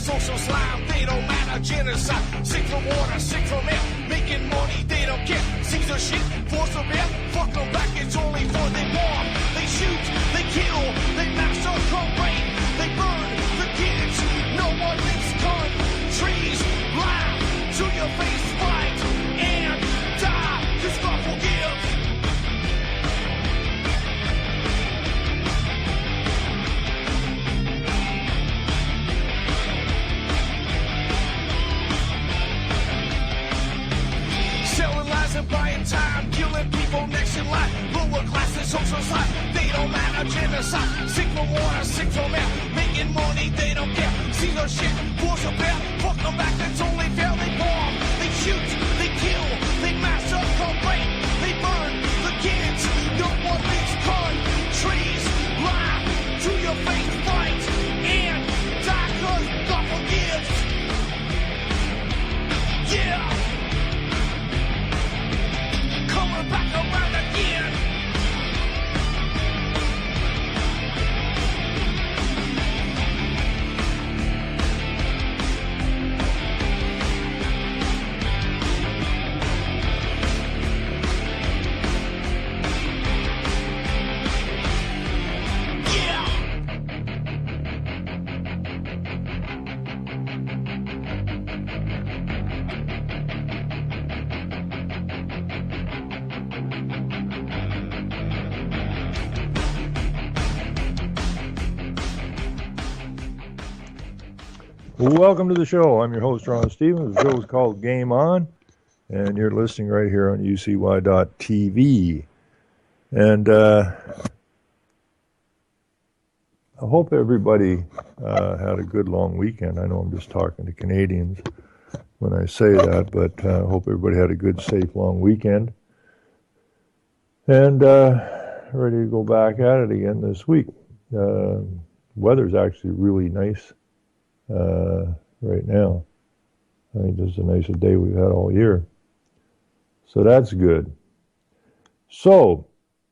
social slime, they don't matter, genocide. Sick from water, sick from air, making money, they don't care. Caesar shit, force of air, fuck them back, it's only for they bomb. They shoot, they kill, they massacre, rape, they burn the kids. No one leaves countries, lie to your face, fight and die, 'cause God forgives. Selling lies and buying time, killing people next in line. Lower classes, social slide, they don't matter, genocide. Sick from water, sick from air, making money, they don't care. See the shit, force a bear, fuck them back, that's only fair. They bomb, they shoot, they kill, they massacre, rape, they burn the kids. No one leaves countries, lie to your face, fight and die, 'cause God forgives. Yeah. Coming back around again. Welcome to the show. I'm your host, Ron Stevens. The show is called Game On, and you're listening right here on UCY.TV. And I hope everybody had a good long weekend. I know I'm just talking to Canadians when I say that, but I hope everybody had a good, safe, long weekend. And ready to go back at it again this week. Weather's actually really nice right now. I think this is the nicest day we've had all year. So that's good. So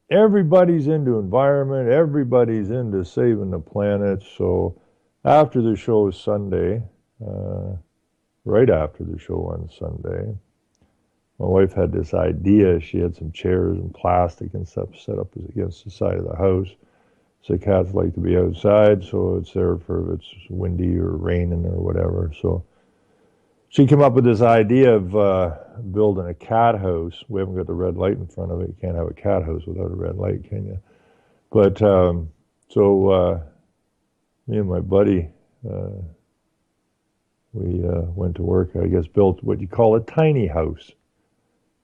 everybody's into environment. Everybody's into saving the planet. So after the show Sunday, right after the show on Sunday, my wife had this idea. She had some chairs and plastic and stuff set up against the side of the house. So cats like to be outside, so it's there for if it's windy or raining or whatever. So she came up with this idea of building a cat house. We haven't got the red light in front of it. You can't have a cat house without a red light, can you? But so me and my buddy, we went to work, I guess, built what you call a tiny house.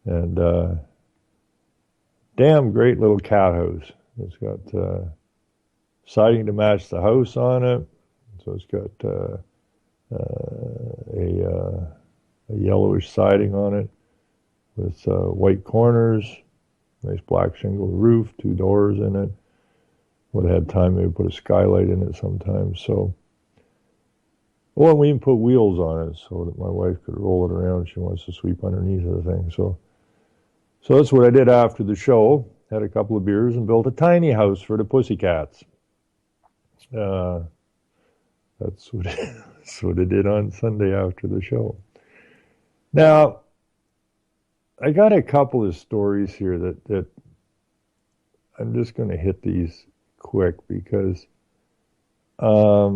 And damn great little cat house. It's got siding to match the house on it. So it's got a yellowish siding on it with white corners, nice black shingle roof, 2 doors in it. Would have had time maybe put a skylight in it sometimes. So, well, we even put wheels on it so that my wife could roll it around if she wants to sweep underneath of the thing. So that's what I did after the show. Had a couple of beers and built a tiny house for the pussycats. That's what I did on Sunday after the show. Now, I got a couple of stories here that I'm just going to hit these quick because I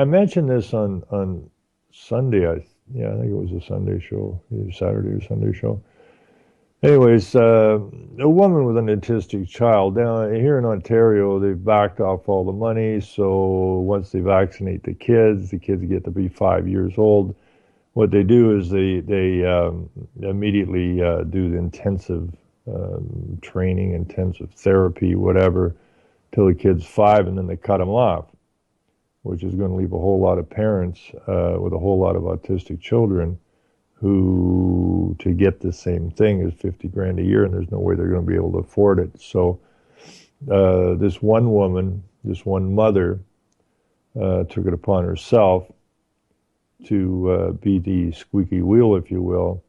mentioned this on Sunday. I think it was a Sunday show, either Saturday or Sunday show. Anyways, a woman with an autistic child. Down here in Ontario, they've backed off all the money, so once they vaccinate the kids get to be 5 years old. What they do is they immediately do the intensive training, intensive therapy, whatever, till the kid's 5, and then they cut them off, which is going to leave a whole lot of parents with a whole lot of autistic children who, to get the same thing, is $50,000 a year, and there's no way they're going to be able to afford it. So this one woman, this one mother, took it upon herself to be the squeaky wheel, if you will,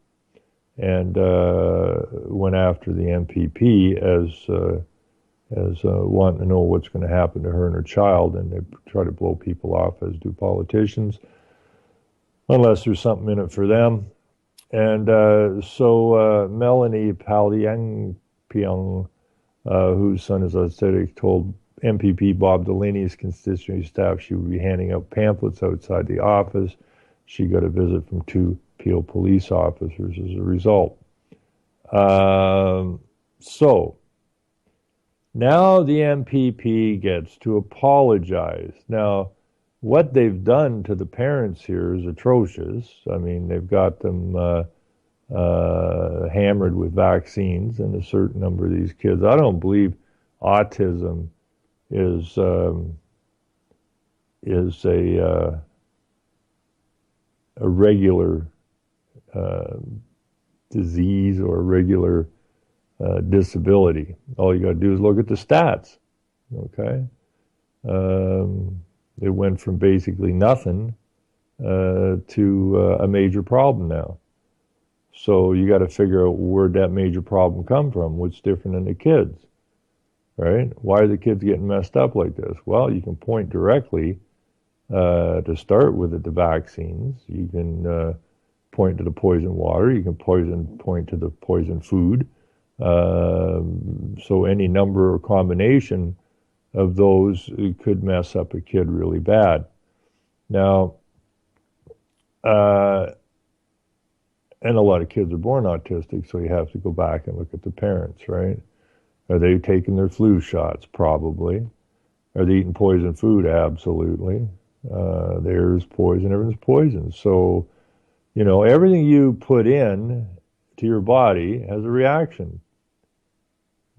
and went after the MPP as wanting to know what's going to happen to her and her child, and they try to blow people off, as do politicians, unless there's something in it for them. And so Melanie Paliangpiang, whose son is autistic, told MPP Bob Delaney's constituency staff she would be handing out pamphlets outside the office. She got a visit from 2 Peel police officers as a result. So now the MPP gets to apologize. Now, what they've done to the parents here is atrocious. I mean, they've got them hammered with vaccines, and a certain number of these kids. I don't believe autism is a regular disease or a regular disability. All you got to do is look at the stats. Okay, it went from basically nothing to a major problem now. So you got to figure out where'd that major problem come from. What's different in the kids, right? Why are the kids getting messed up like this? Well, you can point directly to start with at the vaccines. You can point to the poison water. You can point to the poison food. So any number or combination of those could mess up a kid really bad. Now, and a lot of kids are born autistic, so you have to go back and look at the parents, right? Are they taking their flu shots? Probably. Are they eating poison food? Absolutely. There's poison, everything's poison. So, you know, everything you put in to your body has a reaction.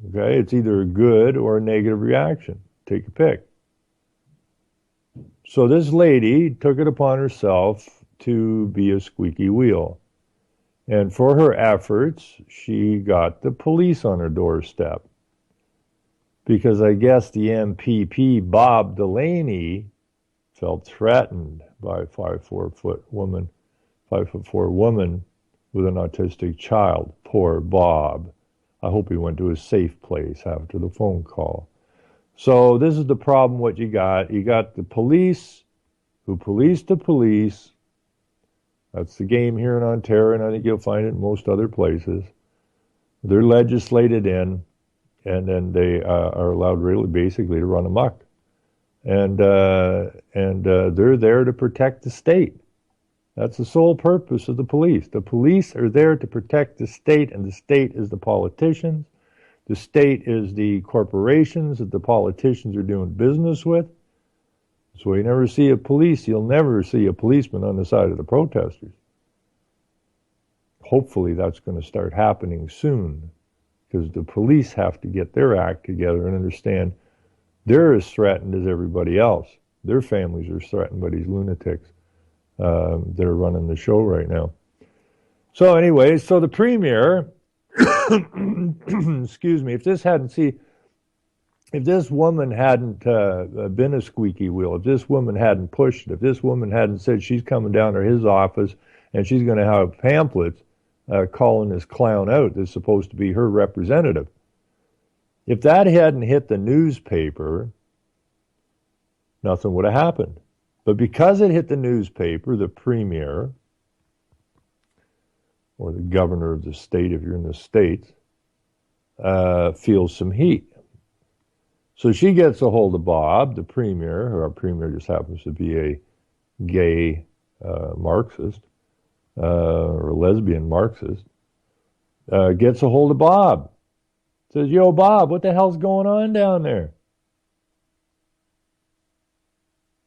Okay? It's either a good or a negative reaction. Take a pick. So this lady took it upon herself to be a squeaky wheel. And for her efforts, she got the police on her doorstep. Because I guess the MPP, Bob Delaney, felt threatened by a 5'4" woman with an autistic child. Poor Bob. I hope he went to a safe place after the phone call. So this is the problem, what you got. You got the police who police the police. That's the game here in Ontario, and I think you'll find it in most other places. They're legislated in, and then they are allowed really basically to run amok. And they're there to protect the state. That's the sole purpose of the police. The police are there to protect the state, and the state is the politicians. The state is the corporations that the politicians are doing business with. So you never see you'll never see a policeman on the side of the protesters. Hopefully that's going to start happening soon, because the police have to get their act together and understand they're as threatened as everybody else. Their families are threatened by these lunatics that are running the show right now. So anyway, so the premier, excuse me, if this woman hadn't been a squeaky wheel, if this woman hadn't pushed it, if this woman hadn't said she's coming down to his office and she's going to have pamphlets calling this clown out that's supposed to be her representative, if that hadn't hit the newspaper, nothing would have happened. But because it hit the newspaper, the premier, or the governor of the state, if you're in the States, feels some heat. So she gets a hold of Bob, the premier, who our premier just happens to be a gay Marxist, or a lesbian Marxist, gets a hold of Bob. Says, yo, Bob, what the hell's going on down there?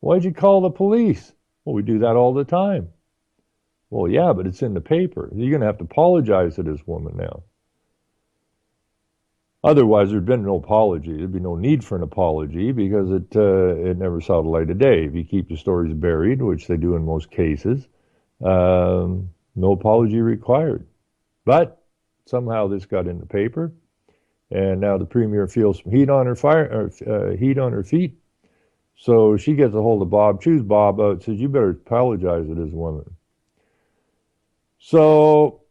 Why'd you call the police? Well, we do that all the time. Well, yeah, but it's in the paper. You're going to have to apologize to this woman now. Otherwise, there'd been no apology. There'd be no need for an apology because it never saw the light of day. If you keep the stories buried, which they do in most cases, no apology required. But somehow this got in the paper, and now the premier feels some heat on her feet. So she gets a hold of Bob, chews Bob out, says, you better apologize to this woman. So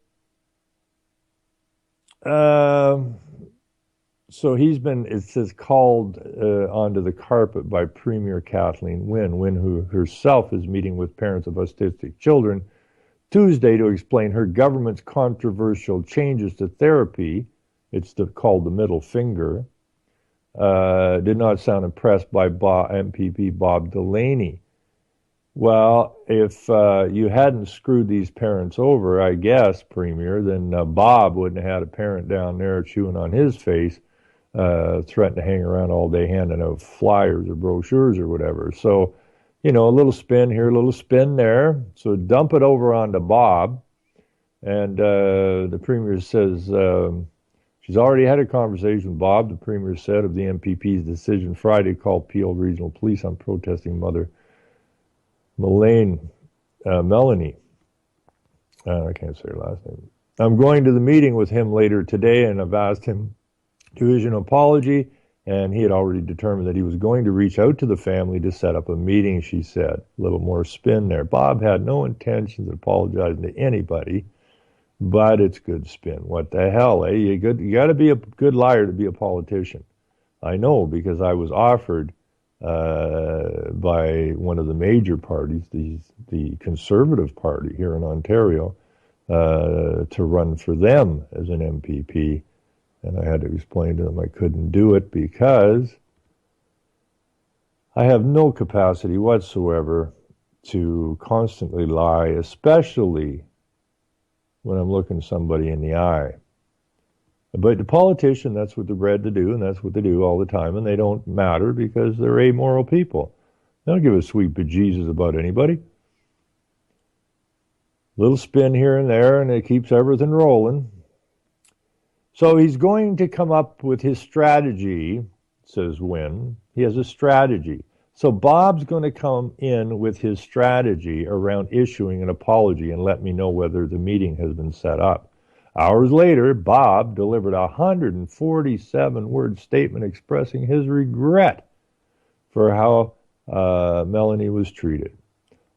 So he's been, it says, called onto the carpet by Premier Kathleen Wynne, who herself is meeting with parents of autistic children Tuesday to explain her government's controversial changes to therapy. It's called the middle finger. Did not sound impressed by MPP Bob Delaney. Well, if you hadn't screwed these parents over, I guess, Premier, then Bob wouldn't have had a parent down there chewing on his face, threatening to hang around all day handing out flyers or brochures or whatever. So, a little spin here, a little spin there. So dump it over onto Bob. And the Premier says she's already had a conversation with Bob, the Premier said, of the MPP's decision Friday to call Peel Regional Police on protesting mother Melanie. I can't say her last name. I'm going to the meeting with him later today, and I've asked him to issue an apology, and he had already determined that he was going to reach out to the family to set up a meeting, she said. A little more spin there. Bob had no intentions of apologizing to anybody, but it's good spin. What the hell, eh? You got to be a good liar to be a politician. I know, because I was offered by one of the major parties, the Conservative Party here in Ontario, to run for them as an MPP. And I had to explain to them I couldn't do it because I have no capacity whatsoever to constantly lie, especially when I'm looking somebody in the eye. But the politician, that's what they're bred to do, and that's what they do all the time, and they don't matter because they're amoral people. They don't give a sweet bejesus about anybody. Little spin here and there, and it keeps everything rolling. So he's going to come up with his strategy, says Wynne. He has a strategy. So Bob's going to come in with his strategy around issuing an apology and let me know whether the meeting has been set up. Hours later, Bob delivered a 147-word statement expressing his regret for how Melanie was treated.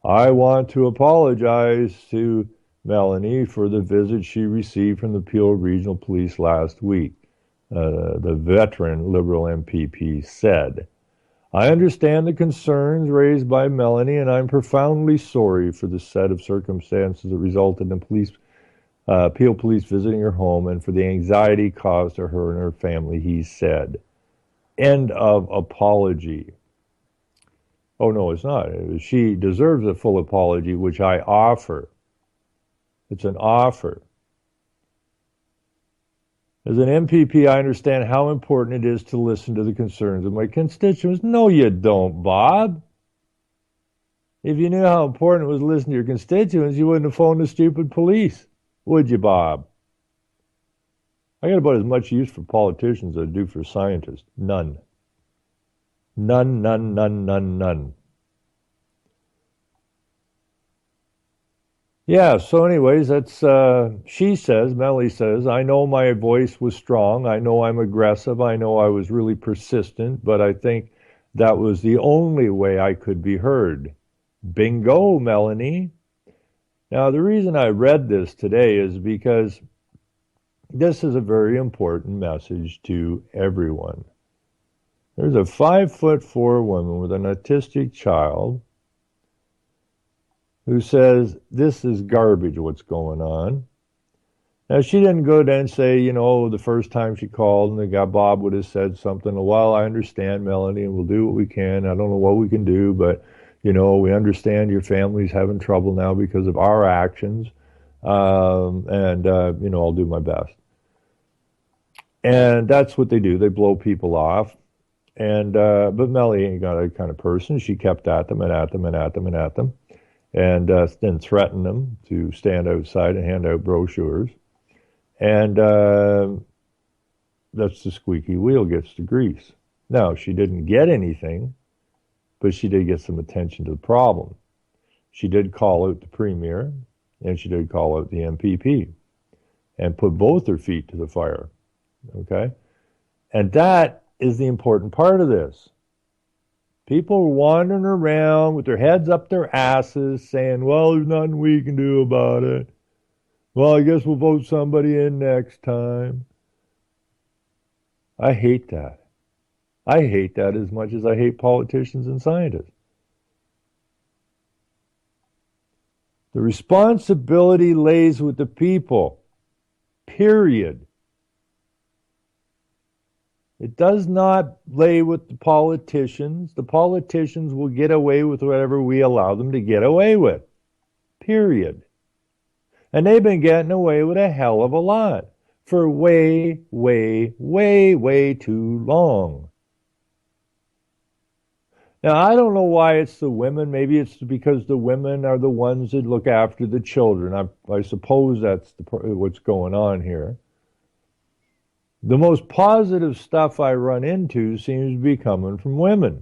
I want to apologize to Melanie for the visit she received from the Peel Regional Police last week, the veteran Liberal MPP said. I understand the concerns raised by Melanie, and I'm profoundly sorry for the set of circumstances that resulted in Peel Police visiting her home and for the anxiety caused to her and her family, he said. End of apology. Oh, no, it's not. She deserves a full apology, which I offer. It's an offer. As an MPP, I understand how important it is to listen to the concerns of my constituents. No, you don't, Bob. If you knew how important it was to listen to your constituents, you wouldn't have phoned the stupid police, would you, Bob? I got about as much use for politicians as I do for scientists. None. None, none, none, none, none. Yeah, so anyways, that's, she says, Melanie says, I know my voice was strong. I know I'm aggressive. I know I was really persistent, but I think that was the only way I could be heard. Bingo, Melanie. Now, the reason I read this today is because this is a very important message to everyone. There's a 5'4" woman with an autistic child who says, this is garbage what's going on. Now, she didn't go down and say, the first time she called and the guy Bob would have said something, well, I understand, Melanie, and we'll do what we can. I don't know what we can do, but, we understand your family's having trouble now because of our actions, and I'll do my best. And that's what they do. They blow people off. And but Melanie ain't got a kind of person. She kept at them and at them and at them and at them. And then threatened them to stand outside and hand out brochures. And that's the squeaky wheel gets the grease. Now, she didn't get anything, but she did get some attention to the problem. She did call out the Premier, and she did call out the MPP, and put both their feet to the fire, okay? And that is the important part of this. People are wandering around with their heads up their asses saying, well, there's nothing we can do about it. Well, I guess we'll vote somebody in next time. I hate that. I hate that as much as I hate politicians and scientists. The responsibility lays with the people, period. It does not lay with the politicians. The politicians will get away with whatever we allow them to get away with, period. And they've been getting away with a hell of a lot for way, way, way, way too long. Now, I don't know why it's the women. Maybe it's because the women are the ones that look after the children. I suppose that's what's going on here. The most positive stuff I run into seems to be coming from women.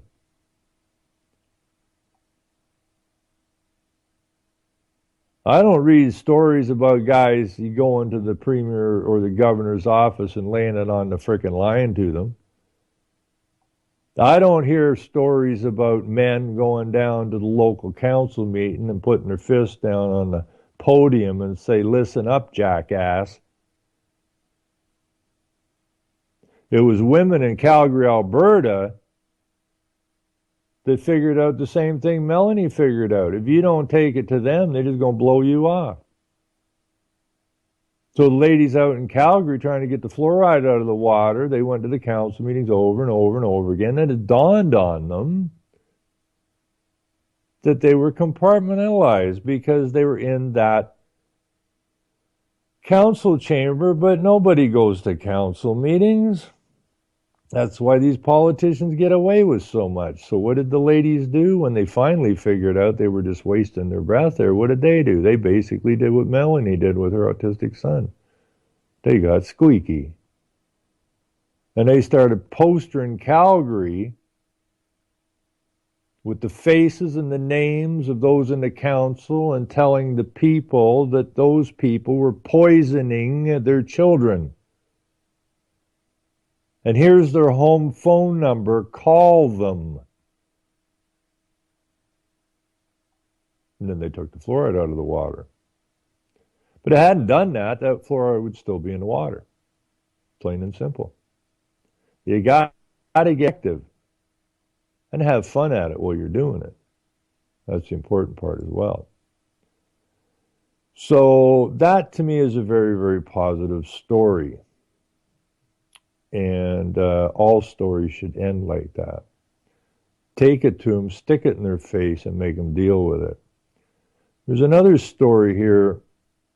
I don't read stories about guys you go into the premier or the governor's office and laying it on the frickin' line to them. I don't hear stories about men going down to the local council meeting and putting their fist down on the podium and say, listen up, jackass. It was women in Calgary, Alberta that figured out the same thing Melanie figured out. If you don't take it to them, they're just going to blow you off. So the ladies out in Calgary trying to get the fluoride out of the water, they went to the council meetings over and over and over again, and it dawned on them that they were compartmentalized because they were in that council chamber, but nobody goes to council meetings. That's why these politicians get away with so much. So what did the ladies do when they finally figured out they were just wasting their breath there? What did they do? They basically did what Melanie did with her autistic son. They got squeaky. And they started postering Calgary with the faces and the names of those in the council and telling the people that those people were poisoning their children. And here's their home phone number. Call them. And then they took the fluoride out of the water. But if it hadn't done that, that fluoride would still be in the water. Plain and simple. You got to get active and have fun at it while you're doing it. That's the important part as well. So that to me is a very, very positive story. And all stories should end like that. Take it to them, stick it in their face, and make them deal with it. There's another story here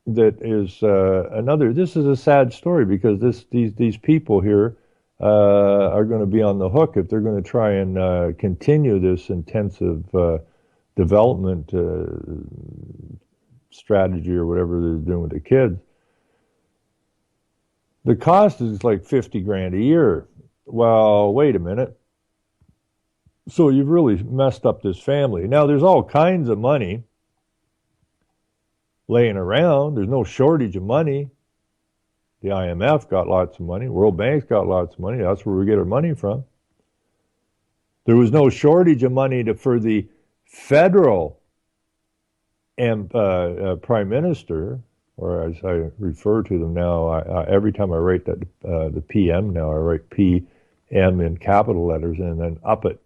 that is this is a sad story because these people here are going to be on the hook if they're going to try and continue this intensive development strategy or whatever they're doing with the kids. The cost is like $50,000 a year. Well, wait a minute. So you've really messed up this family. Now, there's all kinds of money laying around. There's no shortage of money. The IMF got lots of money. World Bank's got lots of money. That's where we get our money from. There was no shortage of money for the federal prime minister, or as I refer to them now, every time I write that the PM now, I write PM in capital letters and then up it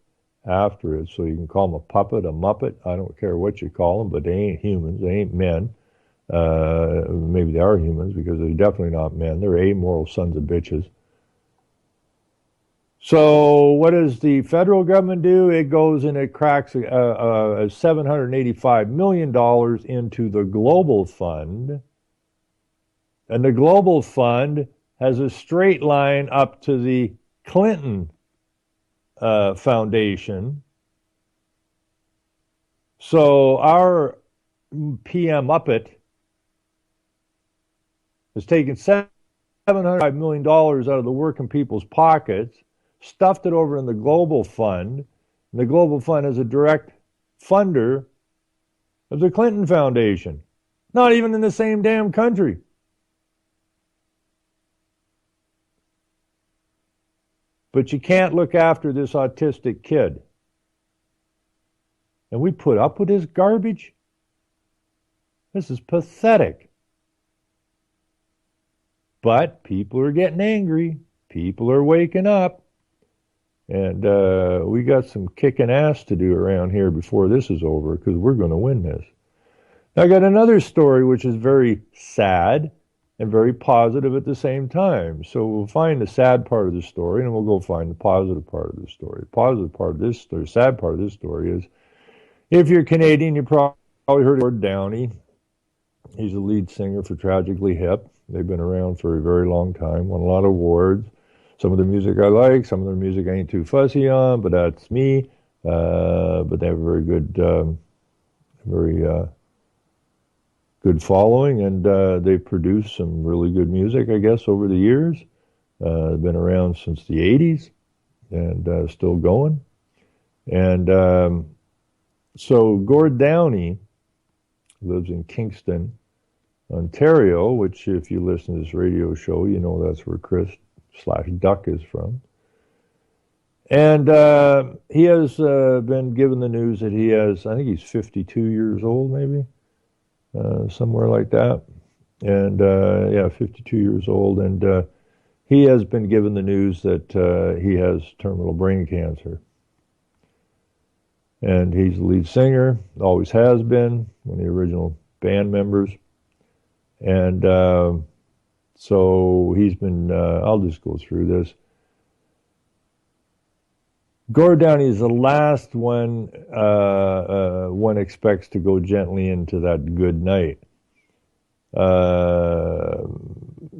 after it. So you can call them a puppet, a muppet. I don't care what you call them, but they ain't humans. They ain't men. Maybe they are humans because they're definitely not men. They're amoral sons of bitches. So what does the federal government do? It goes and it cracks $785 million into the Global Fund. And the Global Fund has a straight line up to the Clinton Foundation. So our PM Uppet has taken $705 million out of the working people's pockets, stuffed it over in the Global Fund, and the Global Fund is a direct funder of the Clinton Foundation. Not even in the same damn country. But you can't look after this autistic kid. And we put up with this garbage? This is pathetic. But people are getting angry. People are waking up. And we got some kicking ass to do around here before this is over, because we're going to win this. I got another story which is very sad and very positive at the same time. So we'll find the sad part of the story, and we'll go find the positive part of the story. The positive part of this story, sad part of this story is, if you're Canadian, you probably heard of Gord Downie. He's the lead singer for Tragically Hip. They've been around for a very long time, won a lot of awards. Some of their music I like, some of their music I ain't too fussy on, but that's me. But they have a very good, good following, and they've produced some really good music, I guess, over the years. They've been around since the 80s and still going. And so Gord Downie lives in Kingston, Ontario, which if you listen to this radio show, you know that's where Chris/Duck is from. And he has been given the news that he has, I think he's 52 years old, maybe, somewhere like that. And 52 years old. And he has been given the news that he has terminal brain cancer. And he's the lead singer, always has been, one of the original band members. And so he's been, I'll just go through this. Gord Downie is the last one one expects to go gently into that good night.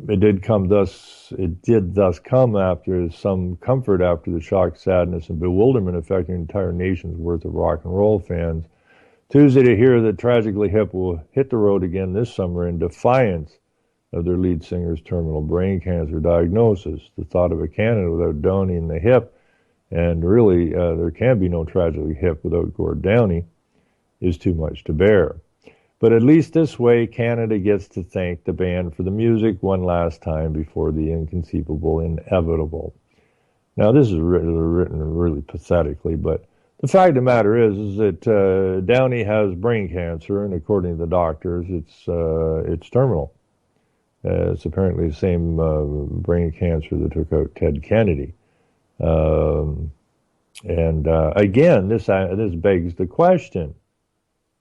It did thus come after some comfort after the shock, sadness, and bewilderment affecting an entire nation's worth of rock and roll fans. Tuesday to hear that Tragically Hip will hit the road again this summer in defiance of their lead singer's terminal brain cancer diagnosis. The thought of a Canada without Downie in the hip, and really there can be no Tragically Hip without Gord Downie, is too much to bear. But at least this way, Canada gets to thank the band for the music one last time before the inconceivable inevitable. Now, this is written really pathetically, but the fact of the matter is that Downie has brain cancer, and according to the doctors, it's terminal. It's apparently the same brain cancer that took out Ted Kennedy. Again, this begs the question.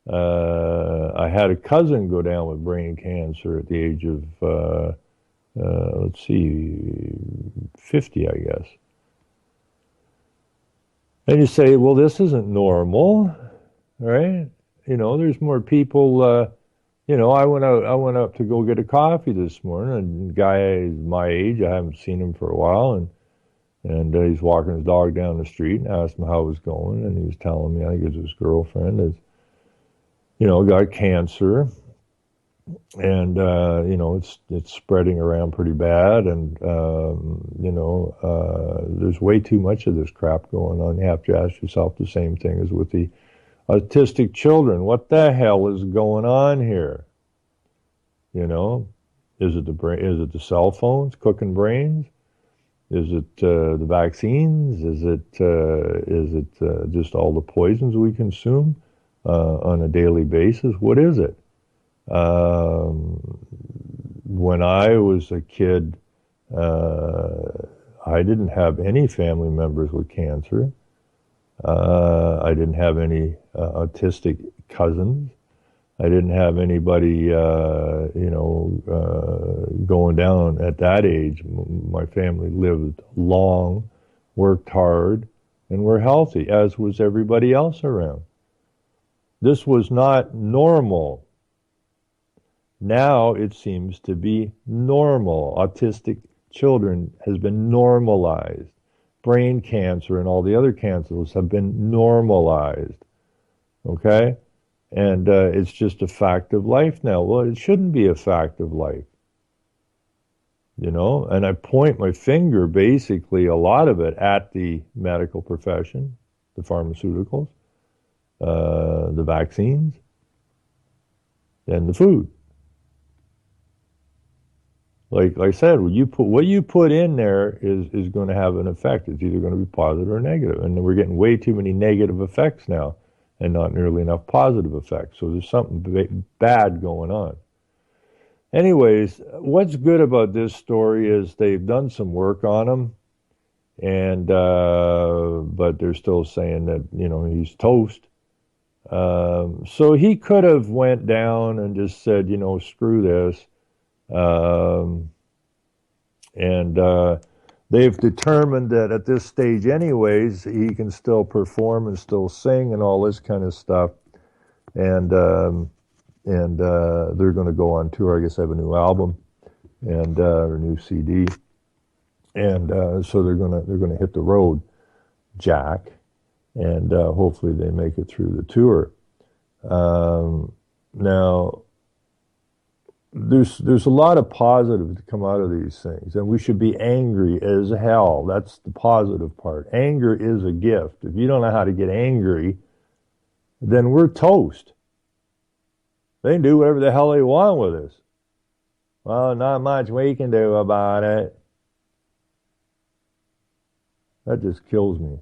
I had a cousin go down with brain cancer at the age of, 50, I guess. And you say, well, this isn't normal, right? You know, there's more people, I went up to go get a coffee this morning, and a guy is my age, I haven't seen him for a while, and he's walking his dog down the street, and I asked him how it was going, and he was telling me, I think it was his girlfriend, got cancer, and it's spreading around pretty bad, and there's way too much of this crap going on. You have to ask yourself the same thing as with the autistic children. What the hell is going on here? Is it the brain? Is it the cell phones cooking brains? Is it the vaccines? Is it just all the poisons we consume on a daily basis? What is it? When I was a kid, I didn't have any family members with cancer. I didn't have any autistic cousins. I didn't have anybody, going down at that age. My family lived long, worked hard, and were healthy, as was everybody else around. This was not normal. Now it seems to be normal. Autistic children has been normalized. Brain cancer and all the other cancers have been normalized. Okay? And it's just a fact of life now. Well, it shouldn't be a fact of life. And I point my finger, basically, a lot of it, at the medical profession, the pharmaceuticals, the vaccines, and the food. Like I said, what you put in there is going to have an effect. It's either going to be positive or negative. And we're getting way too many negative effects now and not nearly enough positive effects. So there's something bad going on. anyways, what's good about this story is they've done some work on him, and but they're still saying that he's toast. So he could have went down and just said, screw this. And they've determined that at this stage anyways, he can still perform and still sing and all this kind of stuff. And they're going to go on tour. I guess they have a new album and a new CD. And so they're gonna hit the road, Jack, and hopefully they make it through the tour. Now, there's a lot of positive to come out of these things, and we should be angry as hell. That's the positive part. Anger is a gift. If you don't know how to get angry, then we're toast. They can do whatever the hell they want with us. Well, not much we can do about it. That just kills me.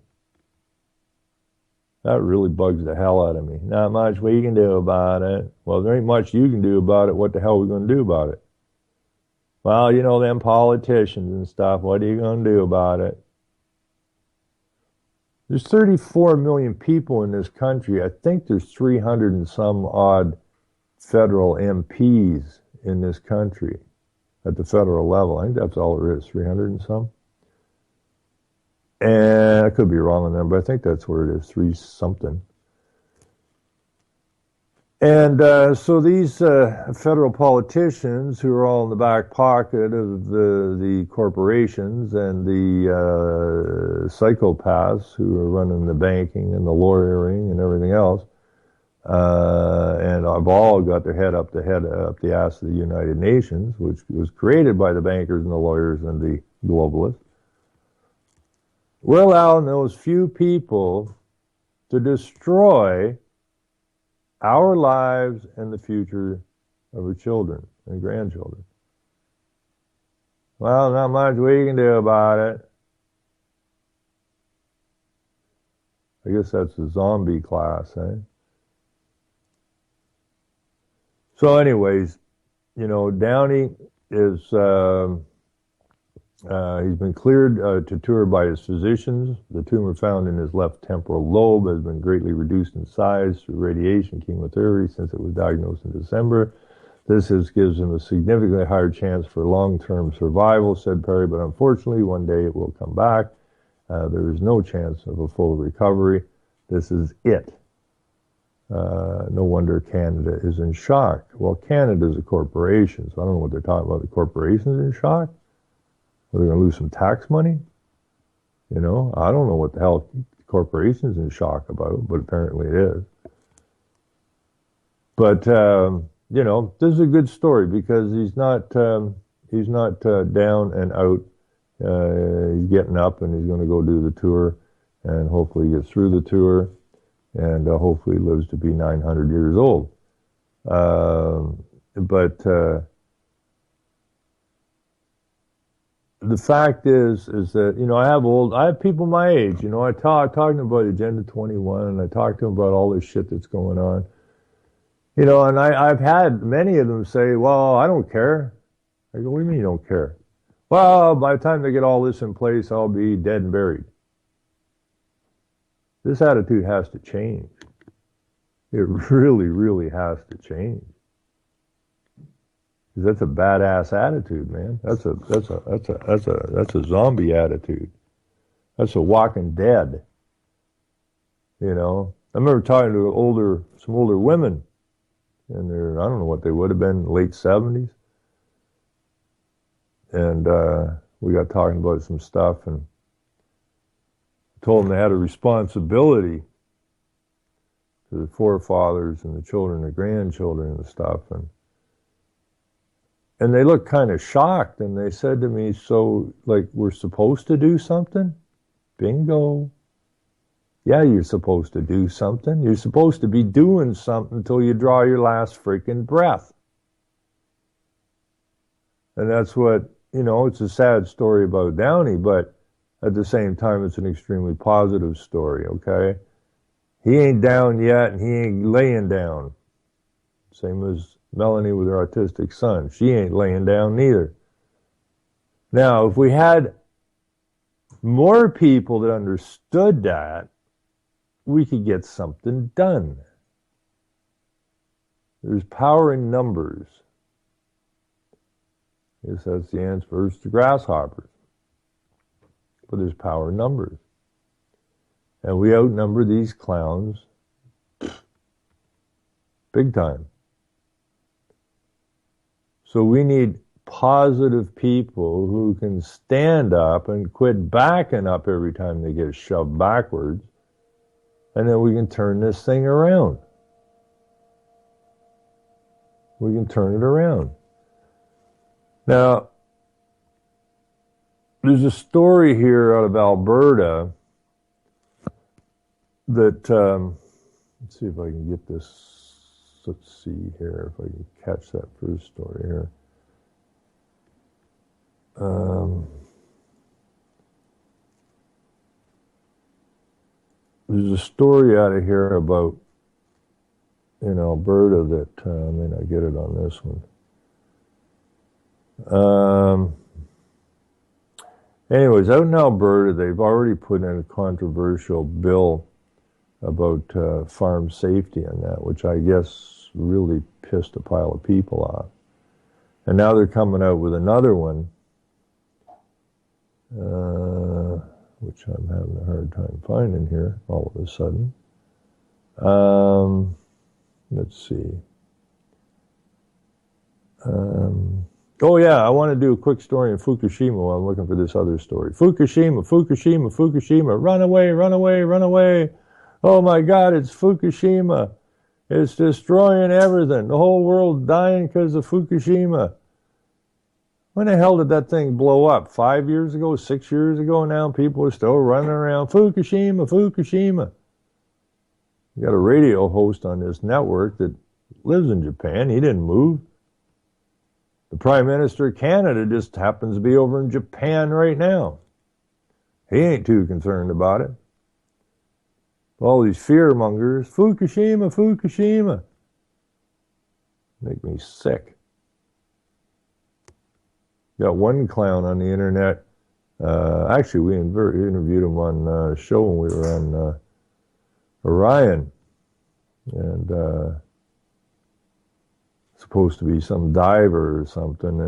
That really bugs the hell out of me. Not much we can do about it. Well, there ain't much you can do about it. What the hell are we going to do about it? Well, them politicians and stuff, what are you going to do about it? There's 34 million people in this country. I think there's 300 and some odd federal MPs in this country at the federal level. I think that's all there is, 300 and some. And I could be wrong on that, but I think that's where it is, 3 something. And so these federal politicians who are all in the back pocket of the corporations and the psychopaths who are running the banking and the lawyering and everything else, and have all got their head up the ass of the United Nations, which was created by the bankers and the lawyers and the globalists. We're allowing those few people to destroy our lives and the future of our children and grandchildren. Well, not much we can do about it. I guess that's the zombie class, eh? So anyways, Downey is... he's been cleared to tour by his physicians. The tumor found in his left temporal lobe has been greatly reduced in size through radiation chemotherapy since it was diagnosed in December. This gives him a significantly higher chance for long-term survival, said Perry, but unfortunately, one day it will come back. There is no chance of a full recovery. This is it. No wonder Canada is in shock. Well, Canada is a corporation, so I don't know what they're talking about. The corporation's in shock? Are they going to lose some tax money? I don't know what the hell corporations in shock about, but apparently it is. But this is a good story because he's not down and out. He's getting up and he's going to go do the tour, and hopefully he gets through the tour, and hopefully lives to be 900 years old. The fact is that, I have people my age, I talk to them about Agenda 21, and I talk to them about all this shit that's going on. And I've had many of them say, well, I don't care. I go, what do you mean you don't care? Well, by the time they get all this in place, I'll be dead and buried. This attitude has to change. It really, really has to change. That's a badass attitude, man. That's a zombie attitude. That's a Walking Dead. I remember talking to some older women, and I don't know what they would have been, late 70s. And we got talking about some stuff, and I told them they had a responsibility to the forefathers and the children and grandchildren and stuff, and they looked kind of shocked, and they said to me, so, we're supposed to do something? Bingo. Yeah, you're supposed to do something. You're supposed to be doing something until you draw your last freaking breath. And that's what, it's a sad story about Downey, but at the same time, it's an extremely positive story, okay? He ain't down yet, and he ain't laying down. Same as Melanie with her autistic son. She ain't laying down neither. Now, if we had more people that understood that, we could get something done. There's power in numbers. Yes, that's the answer to grasshoppers. But there's power in numbers. And we outnumber these clowns big time. So we need positive people who can stand up and quit backing up every time they get shoved backwards. And then we can turn this thing around. We can turn it around. Now, there's a story here out of Alberta that, let's see if I can get this. Let's see here if I can catch that first story here. There's a story out of here about in Alberta that I may not get it on this one. Anyways, out in Alberta, they've already put in a controversial bill about farm safety and that, which I guess really pissed a pile of people off. And now they're coming out with another one, which I'm having a hard time finding here all of a sudden. Let's see. Oh yeah, I want to do a quick story in Fukushima while I'm looking for this other story. Fukushima, Fukushima, Fukushima, run away, run away, run away. Oh my God, it's Fukushima. It's destroying everything. The whole world dying because of Fukushima. When the hell did that thing blow up? 5 years ago, 6 years ago now? People are still running around, Fukushima, Fukushima. You got a radio host on this network that lives in Japan. He didn't move. The Prime Minister of Canada just happens to be over in Japan right now. He ain't too concerned about it. All these fear mongers, Fukushima, Fukushima. Make me sick. Got one clown on the internet. Actually, we interviewed him on a show when we were on Orion. And supposed to be some diver or something.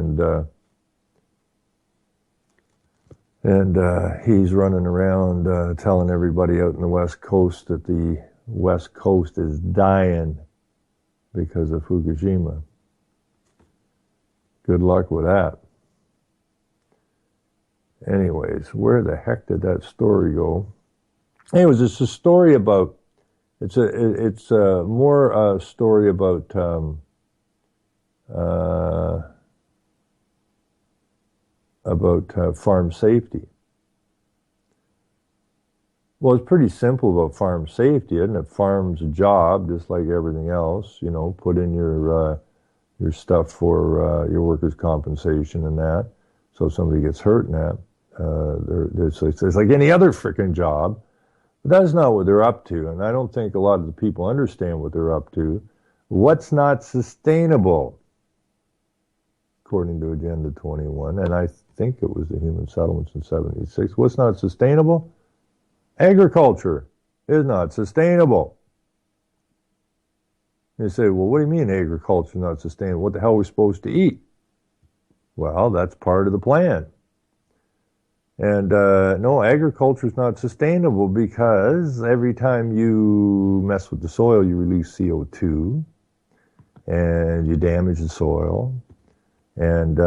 And he's running around telling everybody out in the West Coast that the West Coast is dying because of Fukushima. Good luck with that. Anyways, where the heck did that story go? Anyways, it's a story about, it's more a story about farm safety. Well, it's pretty simple about farm safety, isn't it? Farm's a job, just like everything else. You know, put in your stuff for your workers' compensation and that. So if somebody gets hurt in that, it's like any other freaking job. But that's not what they're up to, and I don't think a lot of the people understand what they're up to. What's not sustainable, according to Agenda 21, and I think it was the Human Settlements in 76. What's not sustainable? Agriculture is not sustainable. You say, well, what do you mean agriculture is not sustainable? What the hell are we supposed to eat? Well, that's part of the plan. And no, agriculture is not sustainable because every time you mess with the soil, you release CO2 and you damage the soil. And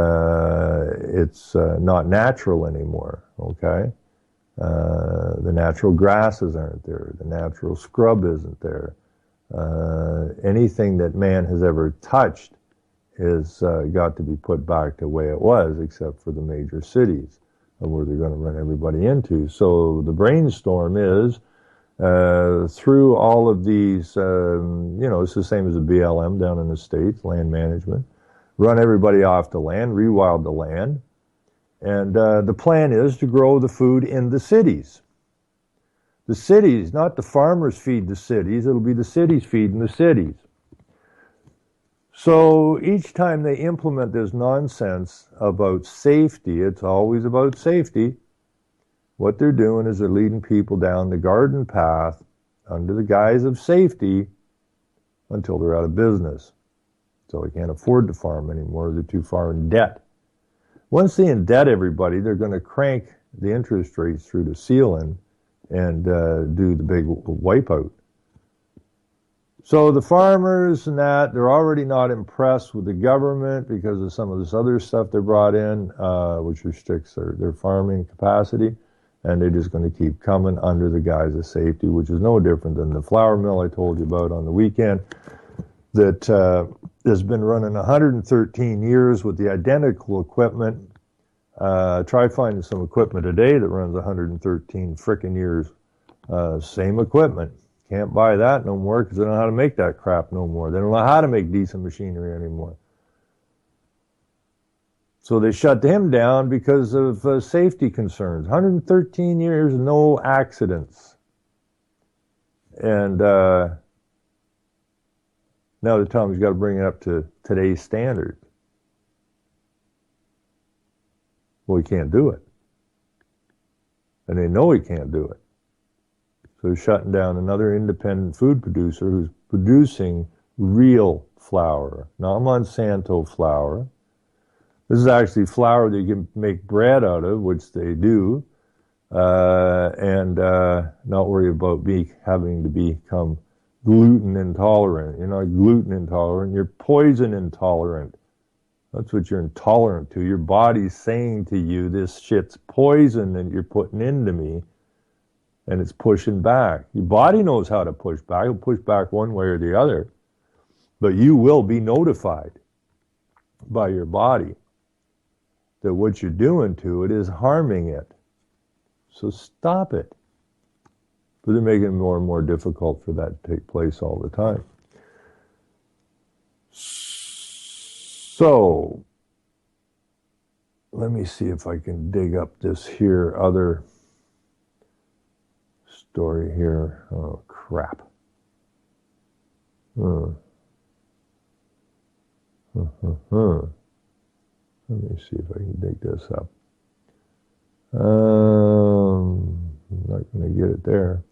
it's not natural anymore, okay? The natural grasses aren't there. The natural scrub isn't there. Anything that man has ever touched has got to be put back the way it was, except for the major cities where they're going to run everybody into. So the brainstorm is through all of these, it's the same as the BLM down in the States, land management. Run everybody off the land, rewild the land. And the plan is to grow the food in the cities. The cities, not the farmers feed the cities, it'll be the cities feeding the cities. So each time they implement this nonsense about safety, it's always about safety. What they're doing is they're leading people down the garden path under the guise of safety until they're out of business. So they can't afford to farm anymore. They're too far in debt. Once they indebt everybody, they're going to crank the interest rates through the ceiling and do the big wipeout. So the farmers and that, they're already not impressed with the government because of some of this other stuff they brought in, which restricts their farming capacity. And they're just going to keep coming under the guise of safety, which is no different than the flour mill I told you about on the weekend that has been running 113 years with the identical equipment. Try finding some equipment today that runs 113 frickin' years. Same equipment. Can't buy that no more because they don't know how to make that crap no more. They don't know how to make decent machinery anymore. So they shut him down because of safety concerns. 113 years, no accidents. And now they're telling him he's got to bring it up to today's standards. Well, he can't do it. And they know he can't do it. So they're shutting down another independent food producer who's producing real flour, not Monsanto flour. This is actually flour that you can make bread out of, which they do, and not worry about having to become gluten intolerant. You're not gluten intolerant, you're poison intolerant. That's what you're intolerant to. Your body's saying to you, this shit's poison that you're putting into me, and it's pushing back. Your body knows how to push back. It'll push back one way or the other. But you will be notified by your body that what you're doing to it is harming it. So stop it. But they're making it more and more difficult for that to take place all the time. So, let me see if I can dig up this here other story here. Oh, crap. Let me see if I can dig this up. I'm not going to get it there.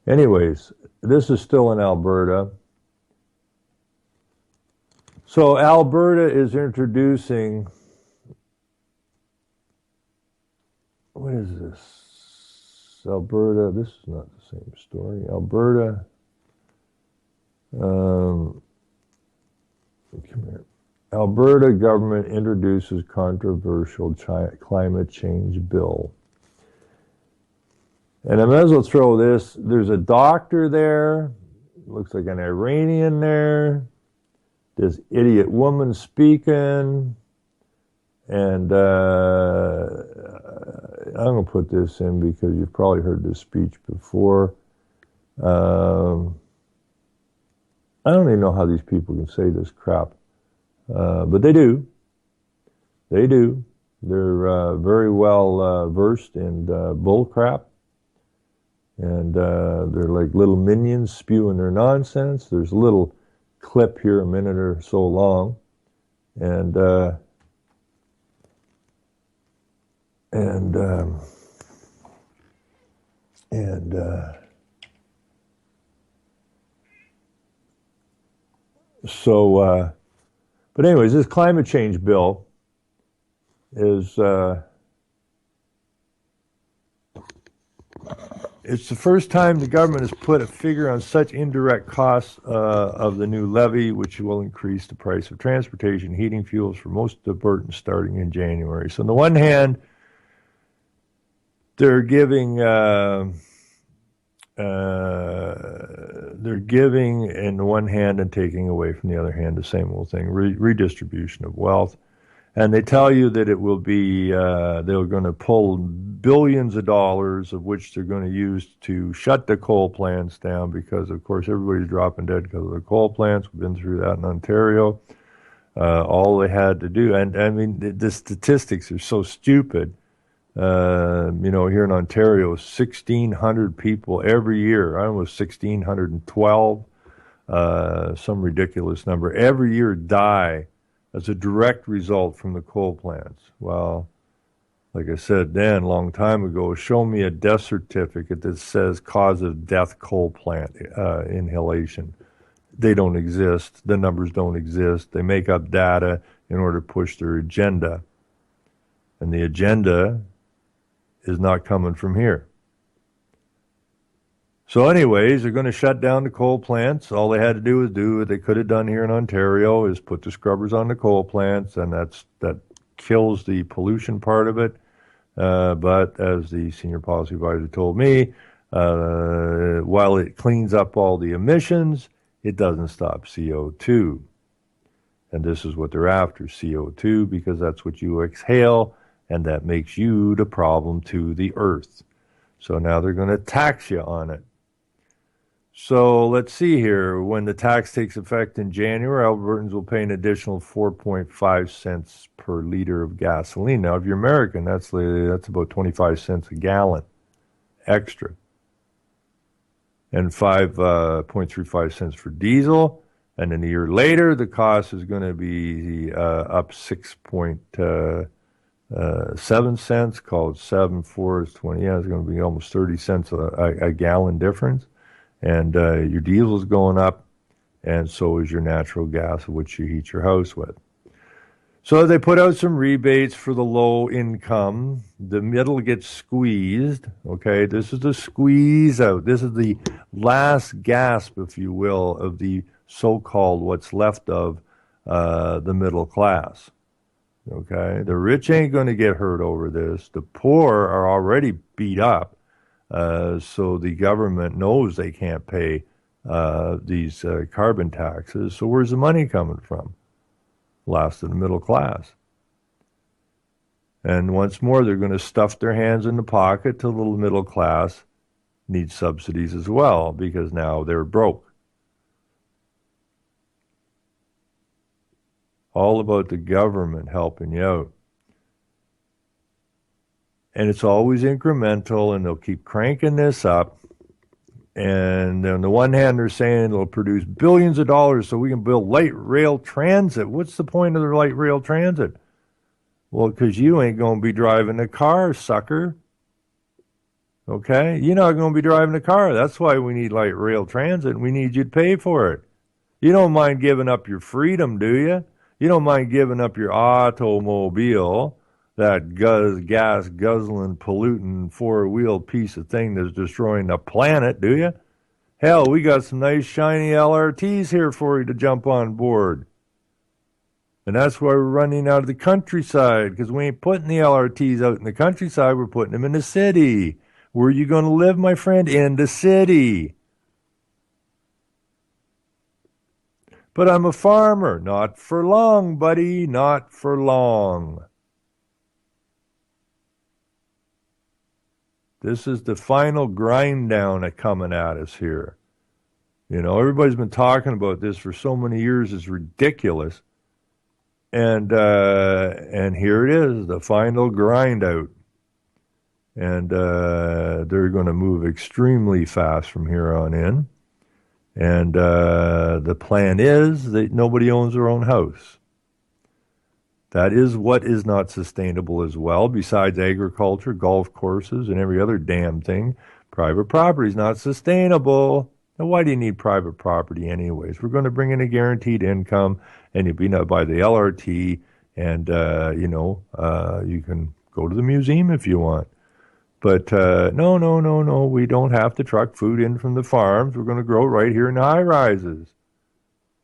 Anyways, this is still in Alberta. So Alberta is introducing, what is this? Alberta, this is not the same story. Alberta, come here. Alberta government introduces controversial climate change bill. And I might as well throw this. There's a doctor there. Looks like an Iranian there. This idiot woman speaking. And I'm going to put this in because you've probably heard this speech before. I don't even know how these people can say this crap. But they do. They do. They're very well versed in bull crap. And they're like little minions spewing their nonsense. There's a little clip here, a minute or so long. And but anyways, this climate change bill is, it's the first time the government has put a figure on such indirect costs of the new levy, which will increase the price of transportation, heating fuels for most Albertans starting in January. So on the one hand, they're giving in the one hand and taking away from the other hand, the same old thing, redistribution of wealth. And they tell you that it will be, they're going to pull billions of dollars, of which they're going to use to shut the coal plants down because, of course, everybody's dropping dead because of the coal plants. We've been through that in Ontario. All they had to do, and I mean, the statistics are so stupid. Here in Ontario, 1,600 people every year. I was 1,612 some ridiculous number, every year die as a direct result from the coal plants. Well, like I said then, a long time ago, show me a death certificate that says cause of death coal plant inhalation. They don't exist. The numbers don't exist. They make up data in order to push their agenda. And the agenda is not coming from here. So anyways, they're going to shut down the coal plants. All they had to do is do what they could have done here in Ontario, is put the scrubbers on the coal plants, and that kills the pollution part of it. But as the senior policy advisor told me, while it cleans up all the emissions, it doesn't stop CO2. And this is what they're after, CO2, because that's what you exhale, and that makes you the problem to the earth. So now they're going to tax you on it. So let's see here. When the tax takes effect in January, Albertans will pay an additional 4.5 cents per liter of gasoline. Now, if you're American, that's about 25 cents a gallon extra. And 5.35 cents for diesel. And then a year later, the cost is going to be up 6.7 cents, called 7, 4 is 20. Yeah, it's going to be almost 30 cents a gallon difference. And your diesel is going up, and so is your natural gas, which you heat your house with. So they put out some rebates for the low income. The middle gets squeezed. Okay, this is the squeeze out. This is the last gasp, if you will, of the so-called what's left of the middle class. Okay, the rich ain't going to get hurt over this. The poor are already beat up. So the government knows they can't pay these carbon taxes. So where's the money coming from? Last of the middle class. And once more, they're going to stuff their hands in the pocket till the middle class needs subsidies as well, because now they're broke. All about the government helping you out. And it's always incremental, and they'll keep cranking this up. And on the one hand, they're saying it'll produce billions of dollars so we can build light rail transit. What's the point of the light rail transit? Well, because you ain't going to be driving a car, sucker. Okay? You're not going to be driving a car. That's why we need light rail transit. We need you to pay for it. You don't mind giving up your freedom, do you? You don't mind giving up your automobile, that gas guzzling, polluting, four-wheeled piece of thing that's destroying the planet, do you? Hell, we got some nice shiny LRTs here for you to jump on board. And that's why we're running out of the countryside, because we ain't putting the LRTs out in the countryside, we're putting them in the city. Where are you going to live, my friend? In the city. But I'm a farmer. Not for long, buddy, not for long. This is the final grind down coming at us here. You know, everybody's been talking about this for so many years. It's ridiculous. And here it is, the final grind out. And they're going to move extremely fast from here on in. And the plan is that nobody owns their own house. That is what is not sustainable as well, besides agriculture, golf courses, and every other damn thing. Private property is not sustainable. Now, why do you need private property anyways? We're going to bring in a guaranteed income, and you'll be by the LRT, and, you can go to the museum if you want. But no, we don't have to truck food in from the farms. We're going to grow right here in the high-rises.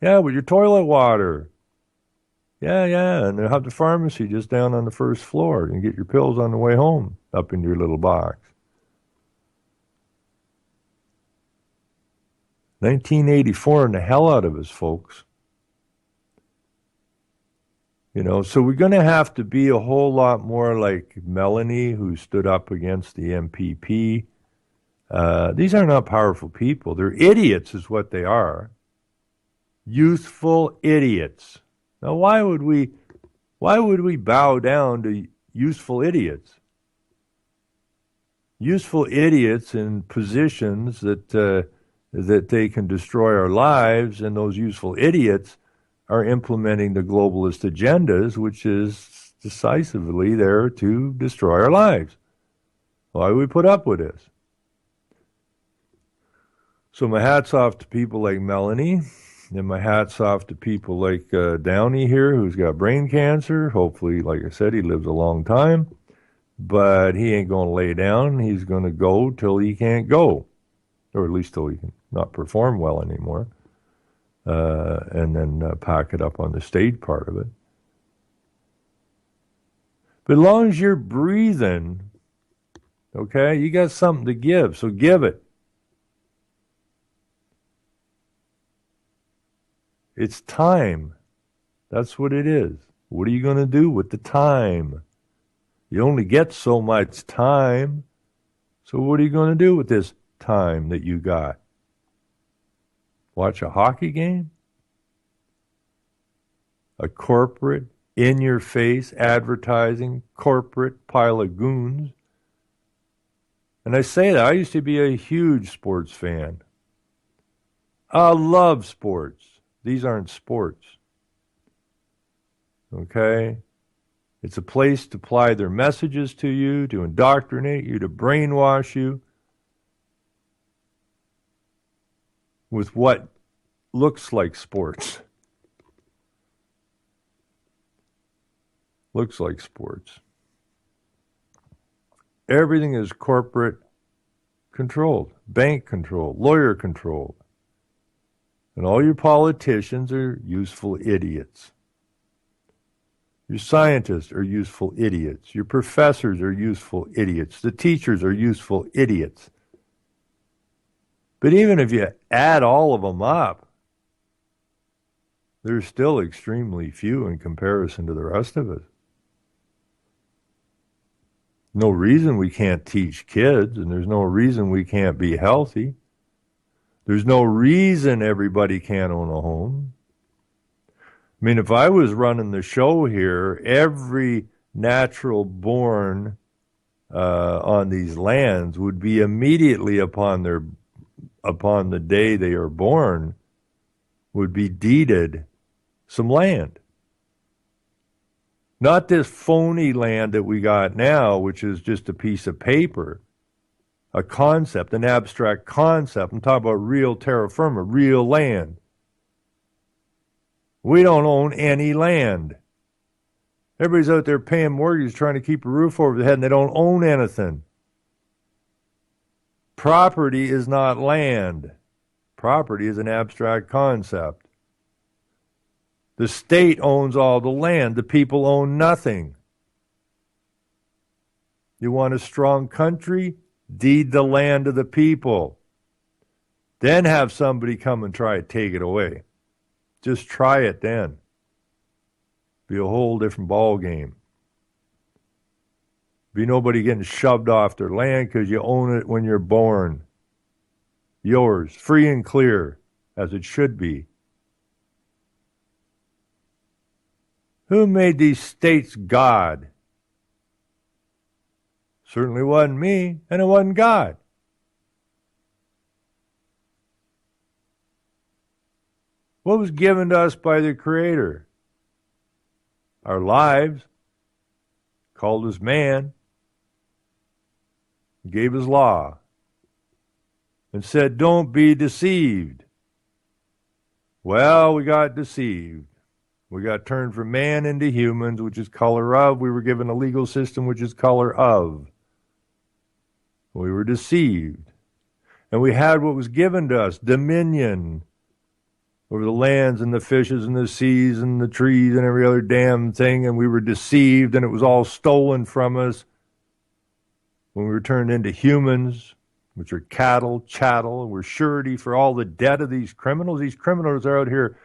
Yeah, with your toilet water. Yeah, and they'll have the pharmacy just down on the first floor. You can get your pills on the way home up in your little box. 1984 and the hell out of us, folks. You know, so we're going to have to be a whole lot more like Melanie, who stood up against the MPP. These are not powerful people. They're idiots is what they are. Youthful idiots. Now, why would we bow down to useful idiots? Useful idiots in positions that that they can destroy our lives, and those useful idiots are implementing the globalist agendas, which is decisively there to destroy our lives. Why do we put up with this? So my hat's off to people like Melanie, and my hat's off to people like Downey here, who's got brain cancer. Hopefully, like I said, he lives a long time, but he ain't going to lay down. He's going to go till he can't go, or at least till he can not perform well anymore, and then pack it up on the stage part of it. But as long as you're breathing, okay, you got something to give, so give it. It's time. That's what it is. What are you going to do with the time? You only get so much time. So what are you going to do with this time that you got? Watch a hockey game? A corporate, in-your-face advertising, corporate pile of goons? And I say that. I used to be a huge sports fan. I love sports. These aren't sports. Okay? It's a place to apply their messages to you, to indoctrinate you, to brainwash you with what looks like sports. Looks like sports. Everything is corporate controlled, bank controlled, lawyer controlled. And all your politicians are useful idiots. Your scientists are useful idiots. Your professors are useful idiots. The teachers are useful idiots. But even if you add all of them up, they're still extremely few in comparison to the rest of us. No reason we can't teach kids, and there's no reason we can't be healthy. There's no reason everybody can't own a home. I mean, if I was running the show here, every natural born on these lands would be immediately upon the day they are born, would be deeded some land. Not this phony land that we got now, which is just a piece of paper. A concept, an abstract concept. I'm talking about real terra firma, real land. We don't own any land. Everybody's out there paying mortgages, trying to keep a roof over their head, and they don't own anything. Property is not land. Property is an abstract concept. The state owns all the land. The people own nothing. You want a strong country? Deed the land to the people. Then have somebody come and try to take it away. Just try it then. Be a whole different ball game. Be nobody getting shoved off their land because you own it when you're born. Yours, free and clear, as it should be. Who made these states God? Certainly wasn't me, and it wasn't God. What was given to us by the Creator? Our lives, called us man, gave us law, and said, don't be deceived. Well, we got deceived. We got turned from man into humans, which is color of. We were given a legal system, which is color of. We were deceived. And we had what was given to us, dominion over the lands and the fishes and the seas and the trees and every other damn thing, and we were deceived, and it was all stolen from us when we were turned into humans, which are cattle, chattel, and we're surety for all the debt of these criminals. These criminals are out here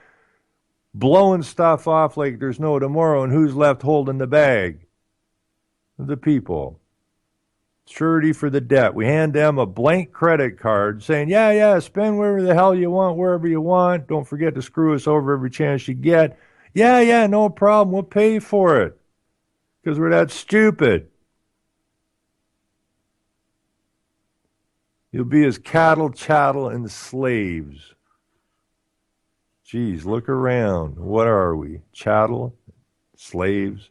blowing stuff off like there's no tomorrow, and who's left holding the bag? The people. Surety for the debt. We hand them a blank credit card saying, yeah, spend wherever the hell you want, wherever you want. Don't forget to screw us over every chance you get. Yeah, no problem. We'll pay for it because we're that stupid. You'll be as cattle, chattel, and slaves. Geez, look around. What are we? Chattel? Slaves?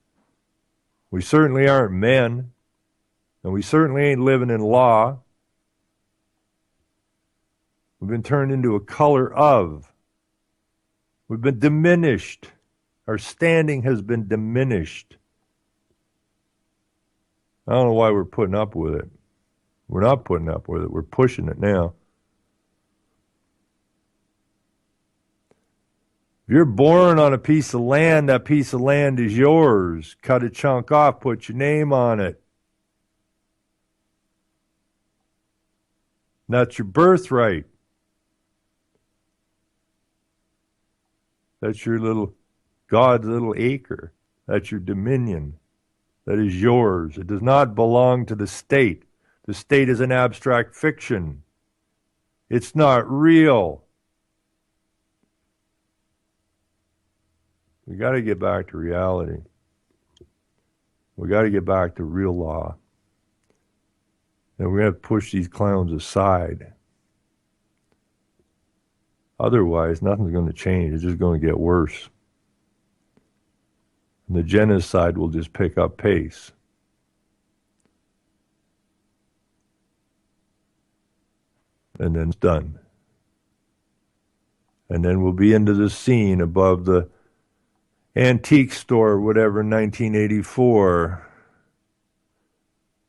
We certainly aren't men, and we certainly ain't living in law. We've been turned into a color of. We've been diminished. Our standing has been diminished. I don't know why we're putting up with it. We're not putting up with it. We're pushing it now. If you're born on a piece of land, that piece of land is yours. Cut a chunk off, put your name on it. That's your birthright. That's your little, God's little acre. That's your dominion. That is yours. It does not belong to the state. The state is an abstract fiction. It's not real. We got to get back to reality. We got to get back to real law. And we're going to push these clowns aside. Otherwise, nothing's going to change. It's just going to get worse. And the genocide will just pick up pace. And then it's done. And then we'll be into the scene above the antique store, whatever, 1984.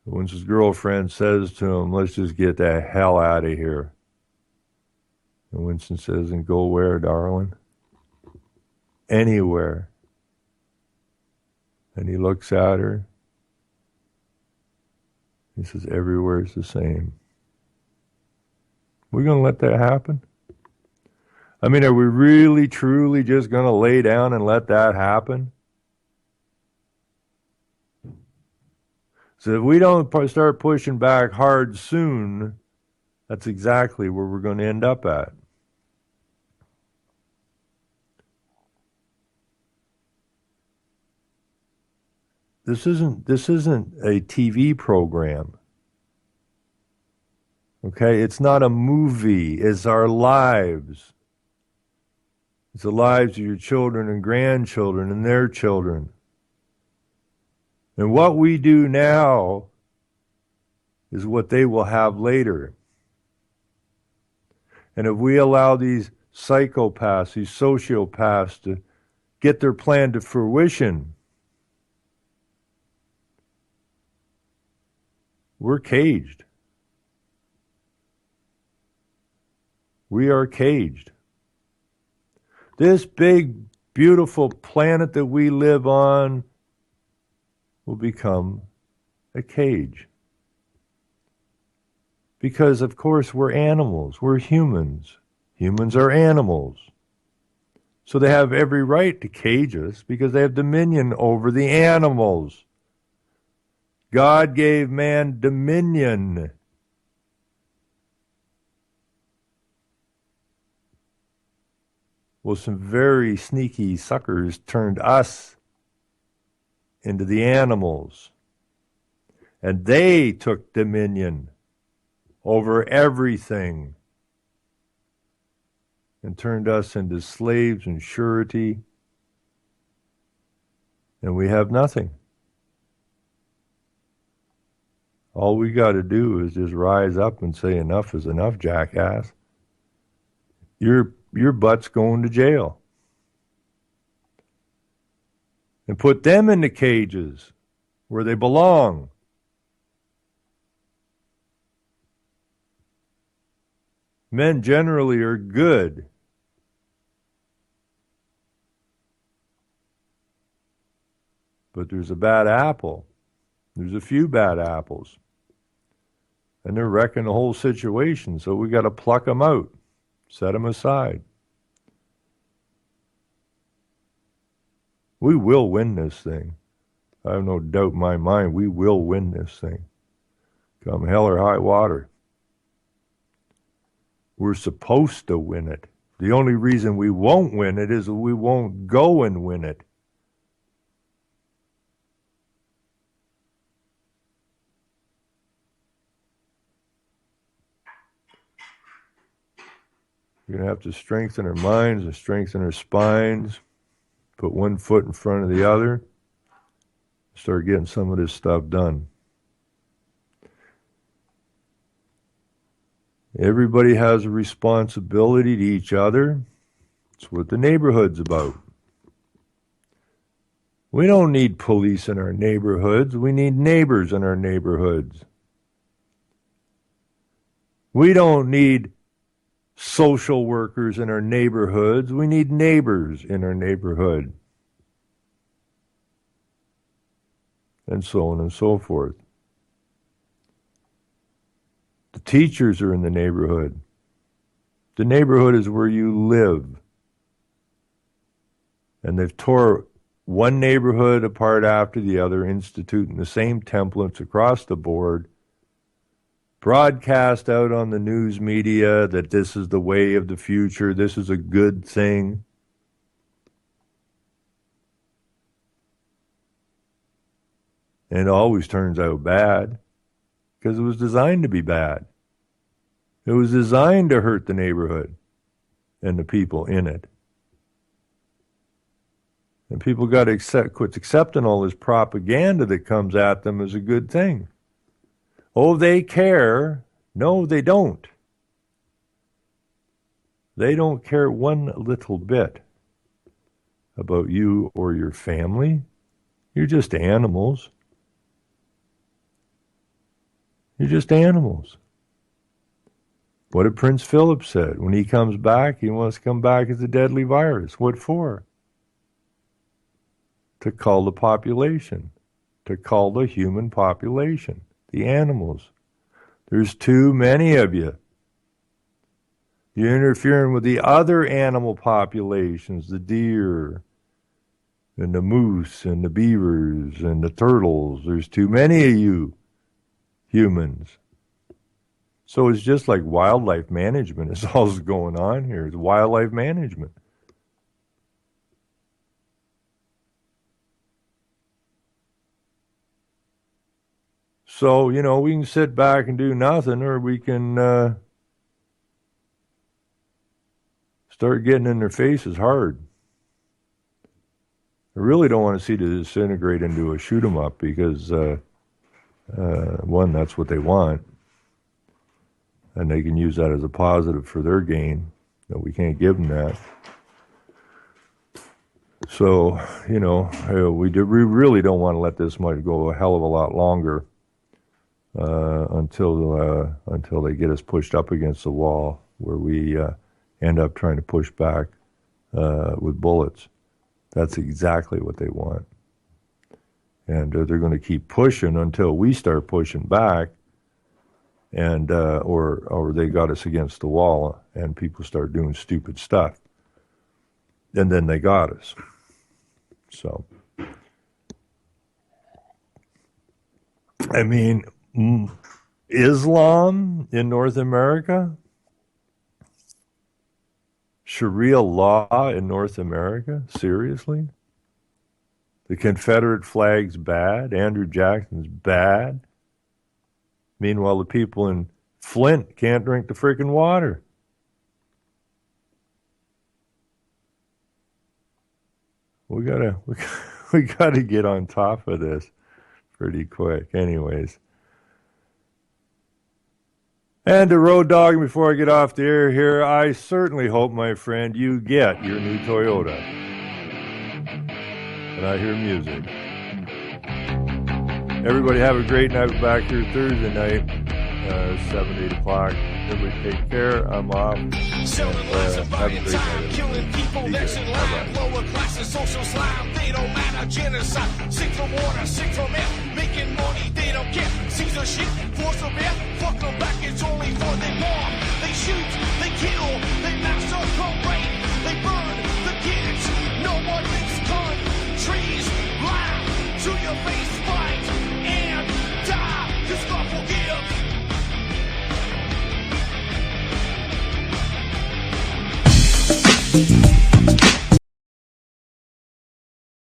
When his girlfriend says to him, let's just get the hell out of here. And Winston says, and go where, darling? Anywhere. And he looks at her. He says, everywhere's the same. We're going to let that happen? I mean, are we really, truly just going to lay down and let that happen? So if we don't start pushing back hard soon, that's exactly where we're going to end up at. This isn't a TV program. Okay, it's not a movie. It's our lives. It's the lives of your children and grandchildren and their children. And what we do now is what they will have later. And if we allow these psychopaths, these sociopaths to get their plan to fruition, we're caged. We are caged. This big, beautiful planet that we live on will become a cage. Because, of course, we're animals. We're humans. Humans are animals. So they have every right to cage us because they have dominion over the animals. God gave man dominion. Well, some very sneaky suckers turned us into the animals. And they took dominion over everything and turned us into slaves and surety. And we have nothing. All we got to do is just rise up and say, enough is enough, jackass. Your butt's going to jail. And put them in the cages where they belong. Men generally are good. But there's a bad apple. There's a few bad apples. And they're wrecking the whole situation, so we got to pluck them out. Set them aside. We will win this thing. I have no doubt in my mind we will win this thing. Come hell or high water. We're supposed to win it. The only reason we won't win it is we won't go and win it. We're going to have to strengthen our minds and strengthen our spines, put one foot in front of the other, start getting some of this stuff done. Everybody has a responsibility to each other. It's what the neighborhood's about. We don't need police in our neighborhoods. We need neighbors in our neighborhoods. We don't need social workers in our neighborhoods. We need neighbors in our neighborhood. And so on and so forth. The teachers are in the neighborhood. The neighborhood is where you live. And they've tore one neighborhood apart after the other, instituting the same templates across the board, broadcast out on the news media that this is the way of the future, this is a good thing. And it always turns out bad, because it was designed to be bad. It was designed to hurt the neighborhood and the people in it. And people got to quit accepting all this propaganda that comes at them as a good thing. Oh, they care. No, they don't. They don't care one little bit about you or your family. You're just animals. You're just animals. What did Prince Philip said? When he comes back, he wants to come back as a deadly virus. What for? To cull the population. To cull the human population. The animals. There's too many of you. You're interfering with the other animal populations, the deer, and the moose, and the beavers, and the turtles. There's too many of you humans. So it's just like wildlife management is all that's going on here. It's wildlife management. So, we can sit back and do nothing, or we can start getting in their faces hard. I really don't want to see this disintegrate into a shoot 'em up because, one, that's what they want. And they can use that as a positive for their gain. No, we can't give them that. So, we really don't want to let this might go a hell of a lot longer until they get us pushed up against the wall where we end up trying to push back with bullets. That's exactly what they want. And they're going to keep pushing until we start pushing back. And or they got us against the wall and people start doing stupid stuff. And then they got us. So, I mean, Islam in North America? Sharia law in North America? Seriously? The Confederate flag's bad? Andrew Jackson's bad? Meanwhile, the people in Flint can't drink the freaking water. We gotta get on top of this pretty quick. Anyways. And to Road Dog, before I get off the air here, I certainly hope, my friend, you get your new Toyota. And I hear music. Everybody have a great night. We're back here Thursday night, 7 to 8 o'clock. Everybody take care. I'm off. Selling lies and buying time, killing people next in line. Lower classes, social slime, they don't matter. Genocide, sick from water, sick from air. Making money, they don't care. Caesar shit, force of air, fuck